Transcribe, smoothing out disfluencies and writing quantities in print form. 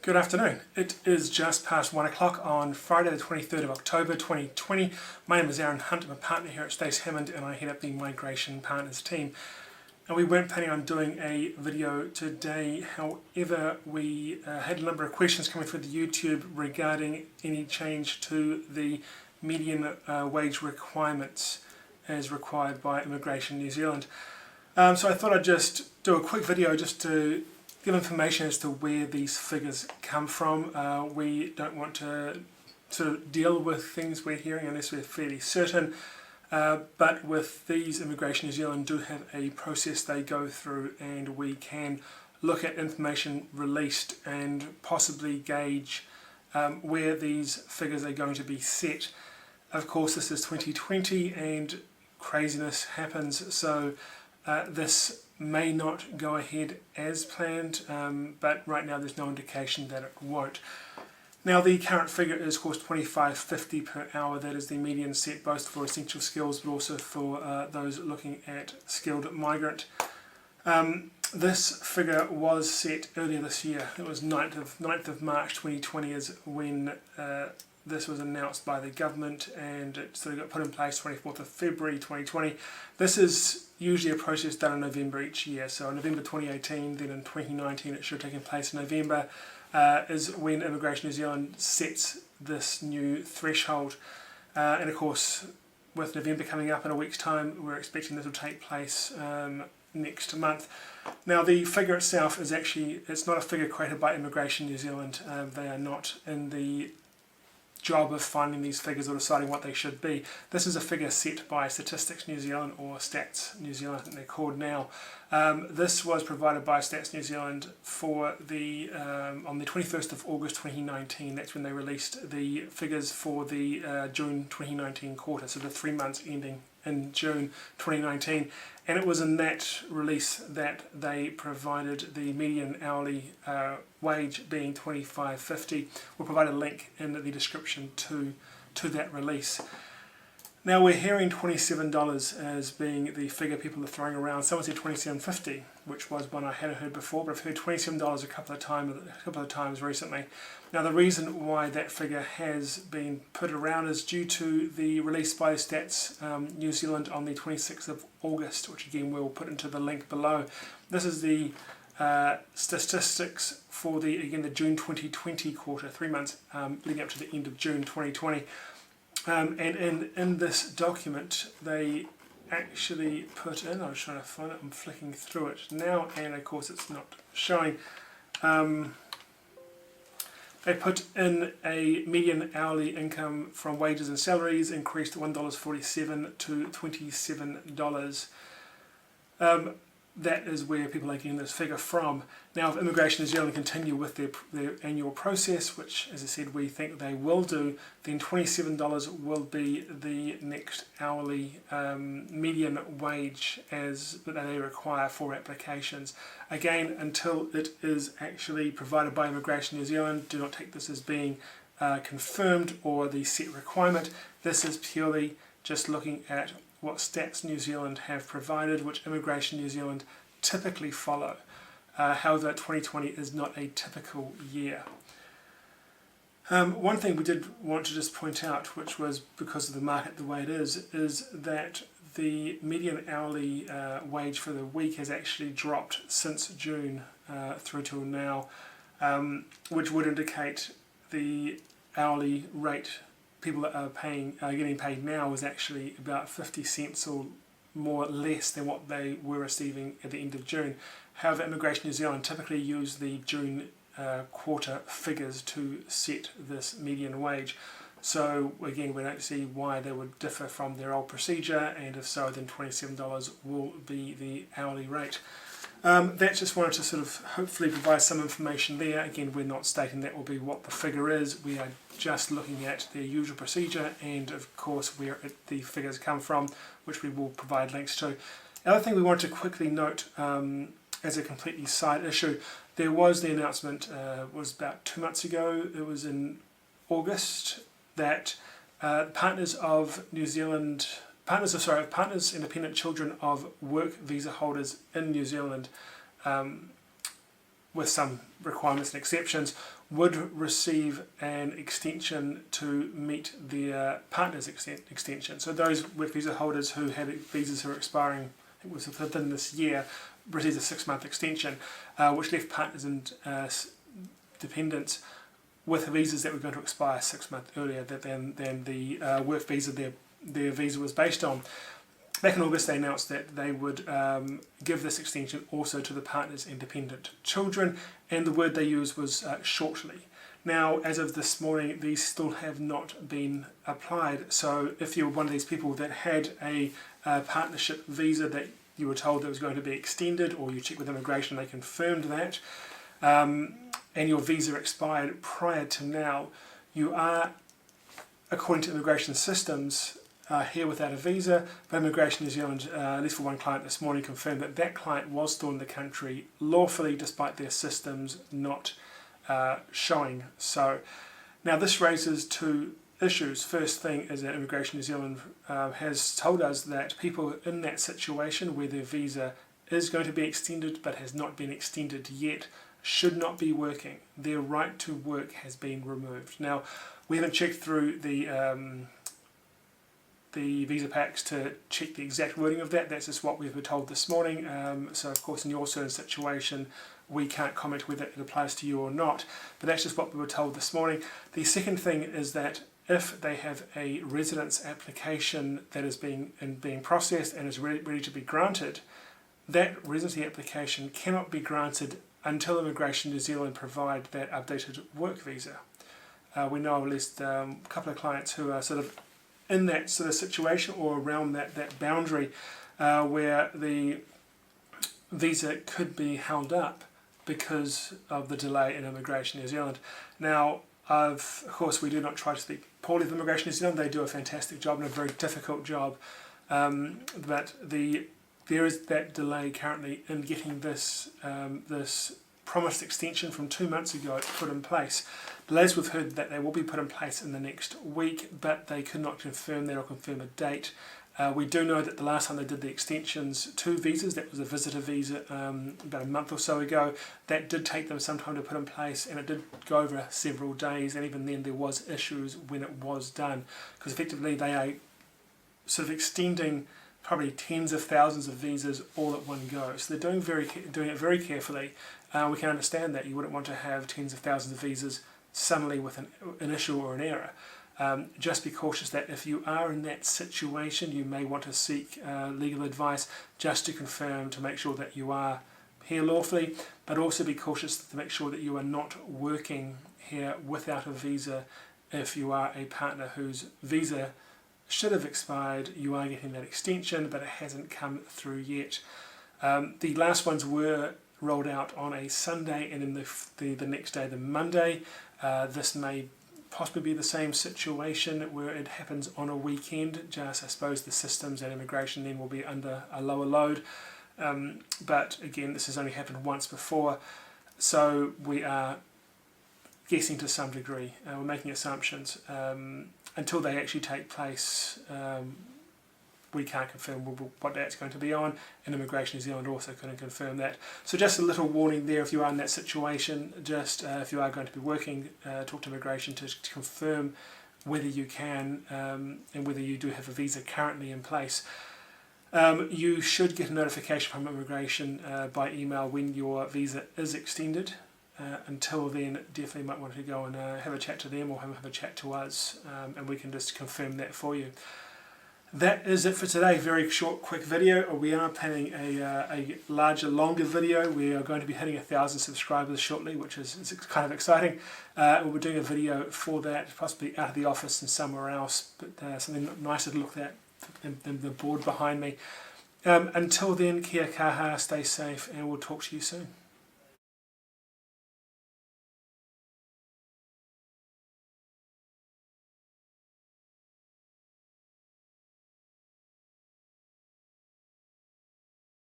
Good afternoon. It is just past 1 o'clock on Friday the 23rd of October 2020. My name is Aaron Hunt. I'm a partner here at Stace Hammond and I head up the Migration Partners team. And we weren't planning on doing a video today, however we had a number of questions coming through the YouTube regarding any change to the median wage requirements as required by Immigration New Zealand. So I thought I'd just do a quick video just to give information as to where these figures come from. We don't want to sort of deal with things we're hearing unless we're fairly certain, but with these, Immigration New Zealand do have a process they go through, and we can look at information released and possibly gauge where these figures are going to be set. Of course, this is 2020 and craziness happens, so this may not go ahead as planned, but right now there's no indication that it won't. Now the current figure is of course $25.50 per hour. That is the median set both for essential skills but also for those looking at skilled migrant. This figure was set earlier this year. It was 9th of March 2020 is when this was announced by the government, and it sort of got put in place 24th of February 2020. This is usually a process done in November each year. So in November 2018, then in 2019 it should have taken place in November, is when Immigration New Zealand sets this new threshold. And of course, with November coming up in a week's time, we're expecting this will take place next month. Now the figure itself is actually, it's not a figure created by Immigration New Zealand. They are not in the job of finding these figures or deciding what they should be. This is a figure set by Statistics New Zealand, or Stats New Zealand I think they're called now. This was provided by Stats New Zealand for the on the 21st of August 2019. That's when they released the figures for the June 2019 quarter, so the 3 months ending in June 2019, and it was in that release that they provided the median hourly wage being $25.50. We'll provide a link in the description to that release. Now we're hearing $27 as being the figure people are throwing around. Someone said $27.50, which was one I hadn't heard before, but I've heard $27 a couple of times recently. Now the reason why that figure has been put around is due to the release by Stats New Zealand on the 26th of August, which again we'll put into the link below. This is the statistics for the June 2020 quarter, 3 months leading up to the end of June 2020. And in this document they actually put in, I was trying to find it, I'm flicking through it now, and of course it's not showing. They put in a median hourly income from wages and salaries increased $1.47 to $27. That is where people are getting this figure from. Now, if Immigration New Zealand continue with their annual process, which, as I said, we think they will do, then $27 will be the next hourly median wage that they require for applications. Again, until it is actually provided by Immigration New Zealand, do not take this as being confirmed or the set requirement. This is purely just looking at what Stats New Zealand have provided, which Immigration New Zealand typically follow. However, 2020 is not a typical year. One thing we did want to just point out, which was because of the market the way it is that the median hourly wage for the week has actually dropped since June through till now, which would indicate the hourly rate people that are getting paid now is actually about 50 cents or more less than what they were receiving at the end of June. However, Immigration New Zealand typically use the June quarter figures to set this median wage. So again, we don't see why they would differ from their old procedure, and if so, then $27 will be the hourly rate. That just wanted to sort of hopefully provide some information there. Again, we're not stating that will be what the figure is. We are just looking at their usual procedure and of course where the figures come from, which we will provide links to. The other thing we wanted to quickly note as a completely side issue, there was the announcement, was about 2 months ago, it was in August, that Partners Independent Children of Work Visa Holders in New Zealand with some requirements and exceptions, would receive an extension to meet their partner's extension. So those work visa holders who had visas who were expiring, it was within this year, received a 6-month extension, which left partners and dependents with visas that were going to expire 6 months earlier than the work visa their visa was based on. Back in August, they announced that they would give this extension also to the partners and dependent children, and the word they used was shortly. Now, as of this morning, these still have not been applied. So if you're one of these people that had a partnership visa that you were told that was going to be extended, or you checked with immigration, they confirmed that, and your visa expired prior to now, you are, according to immigration systems, here without a visa. But Immigration New Zealand, at least for one client this morning, confirmed that that client was still in the country lawfully despite their systems not showing so. Now this raises two issues. First thing is that Immigration New Zealand has told us that people in that situation where their visa is going to be extended but has not been extended yet should not be working. Their right to work has been removed. Now, we haven't checked through the visa packs to check the exact wording of that. That's just what we were told this morning. So of course in your certain situation we can't comment whether it applies to you or not, but that's just what we were told this morning. The second thing is that if they have a residence application that is being processed and is ready to be granted, that residency application cannot be granted until Immigration New Zealand provide that updated work visa. We know of at least a couple of clients who are sort of in that sort of situation or around that boundary where the visa could be held up because of the delay in Immigration New Zealand. Now, of course, we do not try to speak poorly of Immigration New Zealand. They do a fantastic job and a very difficult job, but there is that delay currently in getting this promised extension from 2 months ago put in place. The latest we've heard that they will be put in place in the next week, but they could not confirm that or confirm a date. We do know that the last time they did the extensions to visas, that was a visitor visa about a month or so ago, that did take them some time to put in place, and it did go over several days, and even then there was issues when it was done, because effectively they are sort of extending probably tens of thousands of visas all at one go. So they're doing it very carefully. We can understand that you wouldn't want to have tens of thousands of visas suddenly with an issue or an error. Just be cautious that if you are in that situation, you may want to seek legal advice just to confirm, to make sure that you are here lawfully, but also be cautious to make sure that you are not working here without a visa. If you are a partner whose visa should have expired, you are getting that extension, but it hasn't come through yet. The last ones were rolled out on a Sunday, and then the next day, the Monday. This may possibly be the same situation where it happens on a weekend. Just, I suppose, the systems and immigration then will be under a lower load. But again, this has only happened once before, so we are guessing to some degree. We're making assumptions. Until they actually take place, we can't confirm what day it's going to be on, and Immigration New Zealand also couldn't confirm that. So just a little warning there if you are in that situation. Just if you are going to be working, talk to Immigration to confirm whether you can and whether you do have a visa currently in place. You should get a notification from Immigration by email when your visa is extended. Until then, definitely might want to go and have a chat to them or have a chat to us, and we can just confirm that for you. That is it for today. Very short, quick video. We are planning a larger, longer video. We are going to be hitting 1,000 subscribers shortly, which is kind of exciting. We'll be doing a video for that, possibly out of the office and somewhere else, but something nicer to look at than the board behind me. Until then, kia kaha, stay safe, and we'll talk to you soon.